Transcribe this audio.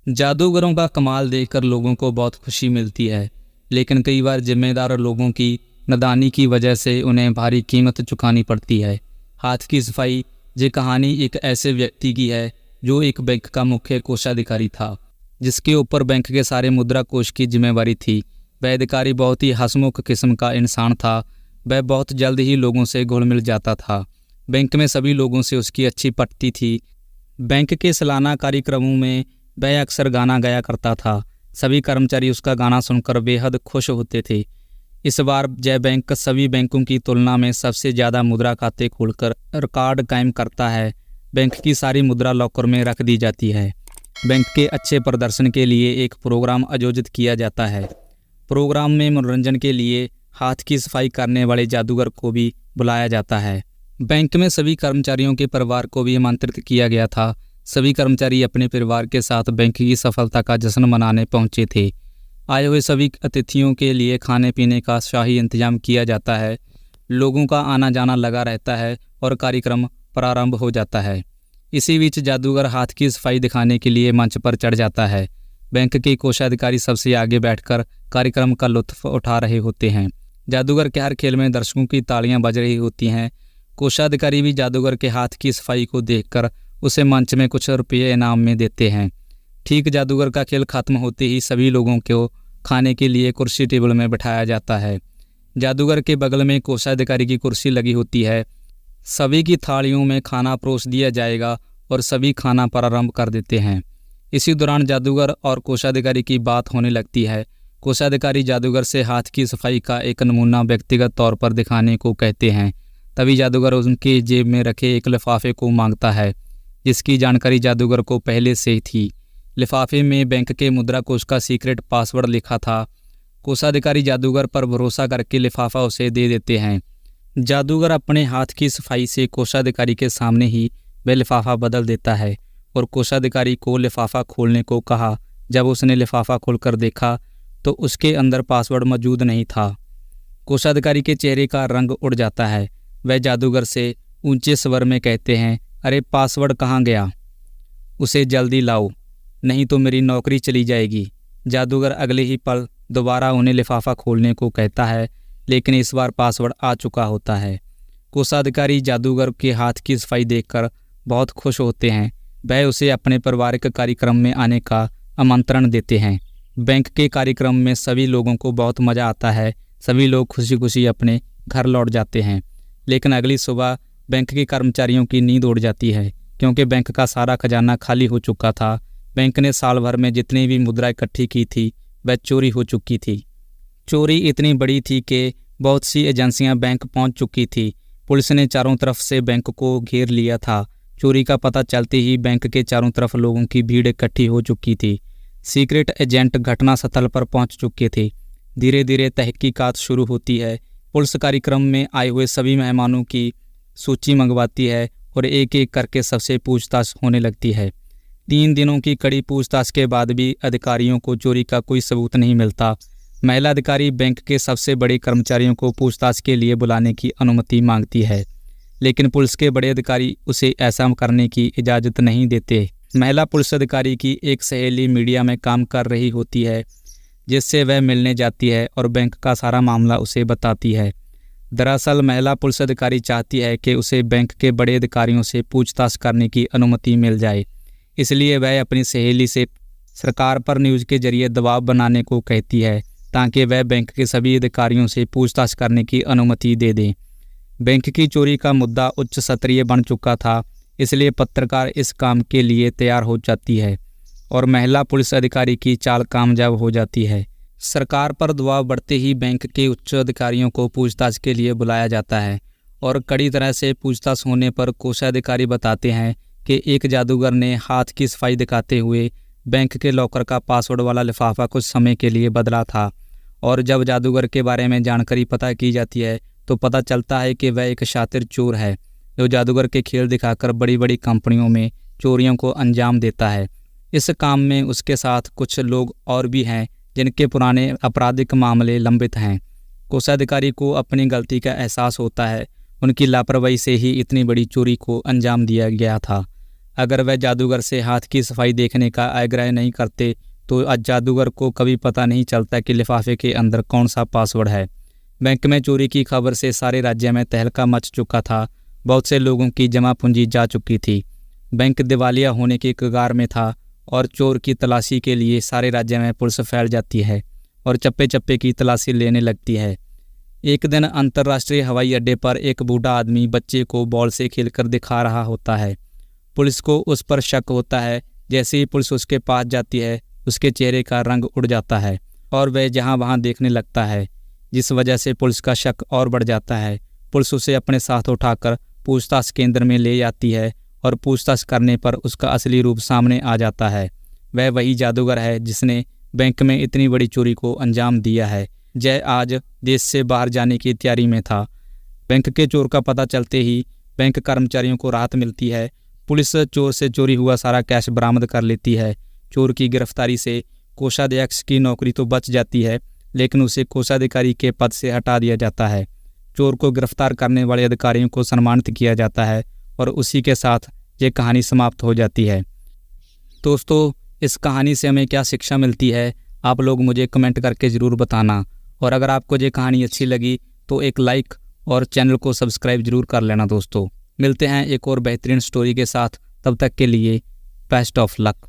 जादूगरों का कमाल देखकर लोगों को बहुत खुशी मिलती है, लेकिन कई बार जिम्मेदार लोगों की नादानी की वजह से उन्हें भारी कीमत चुकानी पड़ती है। हाथ की सफाई ये कहानी एक ऐसे व्यक्ति की है जो एक बैंक का मुख्य कोषाधिकारी था, जिसके ऊपर बैंक के सारे मुद्रा कोष की जिम्मेवारी थी। वह अधिकारी बहुत ही हंसमुख किस्म का इंसान था। वह बहुत जल्द ही लोगों से घुल मिल जाता था। बैंक में सभी लोगों से उसकी अच्छी पटती थी। बैंक के सालाना कार्यक्रमों में वह अक्सर गाना गाया करता था। सभी कर्मचारी उसका गाना सुनकर बेहद खुश होते थे। इस बार जय बैंक सभी बैंकों की तुलना में सबसे ज़्यादा मुद्रा खाते खोलकर रिकॉर्ड कायम करता है। बैंक की सारी मुद्रा लॉकर में रख दी जाती है। बैंक के अच्छे प्रदर्शन के लिए एक प्रोग्राम आयोजित किया जाता है। प्रोग्राम में मनोरंजन के लिए हाथ की सफाई करने वाले जादूगर को भी बुलाया जाता है। बैंक में सभी कर्मचारियों के परिवार को भी आमंत्रित किया गया था। सभी कर्मचारी अपने परिवार के साथ बैंक की सफलता का जश्न मनाने पहुंचे थे। आए हुए सभी अतिथियों के लिए खाने पीने का शाही इंतजाम किया जाता है। लोगों का आना जाना लगा रहता है और कार्यक्रम प्रारंभ हो जाता है। इसी बीच जादूगर हाथ की सफाई दिखाने के लिए मंच पर चढ़ जाता है। बैंक के कोषाधिकारी सबसे आगे बैठकर कार्यक्रम का लुत्फ उठा रहे होते हैं। जादूगर के हर खेल में दर्शकों की तालियां बज रही होती हैं। कोषाधिकारी भी जादूगर के हाथ की सफाई को देखकर उसे मंच में कुछ रुपये इनाम में देते हैं। ठीक जादूगर का खेल खत्म होते ही सभी लोगों को खाने के लिए कुर्सी टेबल में बिठाया जाता है। जादूगर के बगल में कोषाधिकारी की कुर्सी लगी होती है। सभी की थालियों में खाना परोस दिया जाएगा और सभी खाना प्रारंभ कर देते हैं। इसी दौरान जादूगर और कोषाधिकारी की बात होने लगती है। कोषाधिकारी जादूगर से हाथ की सफाई का एक नमूना व्यक्तिगत तौर पर दिखाने को कहते हैं। तभी जादूगर उनके जेब में रखे एक लिफाफे को मांगता है, जिसकी जानकारी जादूगर को पहले से ही थी। लिफाफे में बैंक के मुद्रा कोष का सीक्रेट पासवर्ड लिखा था। कोषाधिकारी जादूगर पर भरोसा करके लिफाफा उसे दे देते हैं। जादूगर अपने हाथ की सफाई से कोषाधिकारी के सामने ही वह लिफाफा बदल देता है और कोषाधिकारी को लिफाफा खोलने को कहा। जब उसने लिफाफा खोलकर देखा तो उसके अंदर पासवर्ड मौजूद नहीं था। कोषाधिकारी के चेहरे का रंग उड़ जाता है। वह जादूगर से ऊंचे स्वर में कहते हैं, अरे पासवर्ड कहाँ गया? उसे जल्दी लाओ, नहीं तो मेरी नौकरी चली जाएगी। जादूगर अगले ही पल दोबारा उन्हें लिफाफा खोलने को कहता है, लेकिन इस बार पासवर्ड आ चुका होता है। कोषाधिकारी जादूगर के हाथ की सफाई देखकर बहुत खुश होते हैं। वह उसे अपने पारिवारिक कार्यक्रम में आने का आमंत्रण देते हैं। बैंक के कार्यक्रम में सभी लोगों को बहुत मज़ा आता है। सभी लोग खुशी खुशी अपने घर लौट जाते हैं। लेकिन अगली सुबह बैंक के कर्मचारियों की नींद उड़ जाती है, क्योंकि बैंक का सारा खजाना खाली हो चुका था। बैंक ने साल भर में जितनी भी मुद्रा इकट्ठी की थी वह चोरी हो चुकी थी। चोरी इतनी बड़ी थी कि बहुत सी एजेंसियां बैंक पहुंच चुकी थी। पुलिस ने चारों तरफ से बैंक को घेर लिया था। चोरी का पता चलते ही बैंक के चारों तरफ लोगों की भीड़ इकट्ठी हो चुकी थी। सीक्रेट एजेंट घटनास्थल पर पहुंच चुके थे। धीरे धीरे तहकीकात शुरू होती है। पुलिस कार्यक्रम में आए हुए सभी मेहमानों की सूची मंगवाती है और एक एक करके सबसे पूछताछ होने लगती है। 3 दिनों की कड़ी पूछताछ के बाद भी अधिकारियों को चोरी का कोई सबूत नहीं मिलता। महिला अधिकारी बैंक के सबसे बड़े कर्मचारियों को पूछताछ के लिए बुलाने की अनुमति मांगती है, लेकिन पुलिस के बड़े अधिकारी उसे ऐसा करने की इजाज़त नहीं देते। महिला पुलिस अधिकारी की एक सहेली मीडिया में काम कर रही होती है, जिससे वह मिलने जाती है और बैंक का सारा मामला उसे बताती है। दरअसल महिला पुलिस अधिकारी चाहती है कि उसे बैंक के बड़े अधिकारियों से पूछताछ करने की अनुमति मिल जाए। इसलिए वह अपनी सहेली से सरकार पर न्यूज़ के जरिए दबाव बनाने को कहती है, ताकि वह बैंक के सभी अधिकारियों से पूछताछ करने की अनुमति दे दें। बैंक की चोरी का मुद्दा उच्च स्तरीय बन चुका था, इसलिए पत्रकार इस काम के लिए तैयार हो जाती है और महिला पुलिस अधिकारी की चाल कामयाब हो जाती है। सरकार पर दबाव बढ़ते ही बैंक के उच्च अधिकारियों को पूछताछ के लिए बुलाया जाता है और कड़ी तरह से पूछताछ होने पर कोषाधिकारी बताते हैं कि एक जादूगर ने हाथ की सफाई दिखाते हुए बैंक के लॉकर का पासवर्ड वाला लिफाफा कुछ समय के लिए बदला था। और जब जादूगर के बारे में जानकारी पता की जाती है तो पता चलता है कि वह एक शातिर चोर है, जो जादूगर के खेल दिखाकर बड़ी बड़ी कंपनियों में चोरियों को अंजाम देता है। इस काम में उसके साथ कुछ लोग और भी हैं जिनके पुराने आपराधिक मामले लंबित हैं। कोषाधिकारी को अपनी गलती का एहसास होता है। उनकी लापरवाही से ही इतनी बड़ी चोरी को अंजाम दिया गया था। अगर वह जादूगर से हाथ की सफाई देखने का आग्रह नहीं करते तो आज जादूगर को कभी पता नहीं चलता कि लिफाफे के अंदर कौन सा पासवर्ड है। बैंक में चोरी की खबर से सारे राज्य में तहलका मच चुका था। बहुत से लोगों की जमा पूंजी जा चुकी थी। बैंक दिवालिया होने के कगार में था और चोर की तलाशी के लिए सारे राज्य में पुलिस फैल जाती है और चप्पे चप्पे की तलाशी लेने लगती है। एक दिन अंतर्राष्ट्रीय हवाई अड्डे पर एक बूढ़ा आदमी बच्चे को बॉल से खेलकर दिखा रहा होता है। पुलिस को उस पर शक होता है। जैसे ही पुलिस उसके पास जाती है उसके चेहरे का रंग उड़ जाता है और वह जहां वहां देखने लगता है, जिस वजह से पुलिस का शक और बढ़ जाता है। पुलिस उसे अपने साथ उठाकर पूछताछ केंद्र में ले जाती है और पूछताछ करने पर उसका असली रूप सामने आ जाता है। वह वही जादूगर है जिसने बैंक में इतनी बड़ी चोरी को अंजाम दिया है। जय आज देश से बाहर जाने की तैयारी में था। बैंक के चोर का पता चलते ही बैंक कर्मचारियों को राहत मिलती है। पुलिस चोर से चोरी हुआ सारा कैश बरामद कर लेती है। चोर की गिरफ्तारी से कोषाध्यक्ष की नौकरी तो बच जाती है, लेकिन उसे कोषाधिकारी के पद से हटा दिया जाता है। चोर को गिरफ्तार करने वाले अधिकारियों को सम्मानित किया जाता है और उसी के साथ ये कहानी समाप्त हो जाती है। दोस्तों, इस कहानी से हमें क्या शिक्षा मिलती है, आप लोग मुझे कमेंट करके ज़रूर बताना। और अगर आपको ये कहानी अच्छी लगी तो एक लाइक और चैनल को सब्सक्राइब जरूर कर लेना। दोस्तों, मिलते हैं एक और बेहतरीन स्टोरी के साथ। तब तक के लिए बेस्ट ऑफ लक।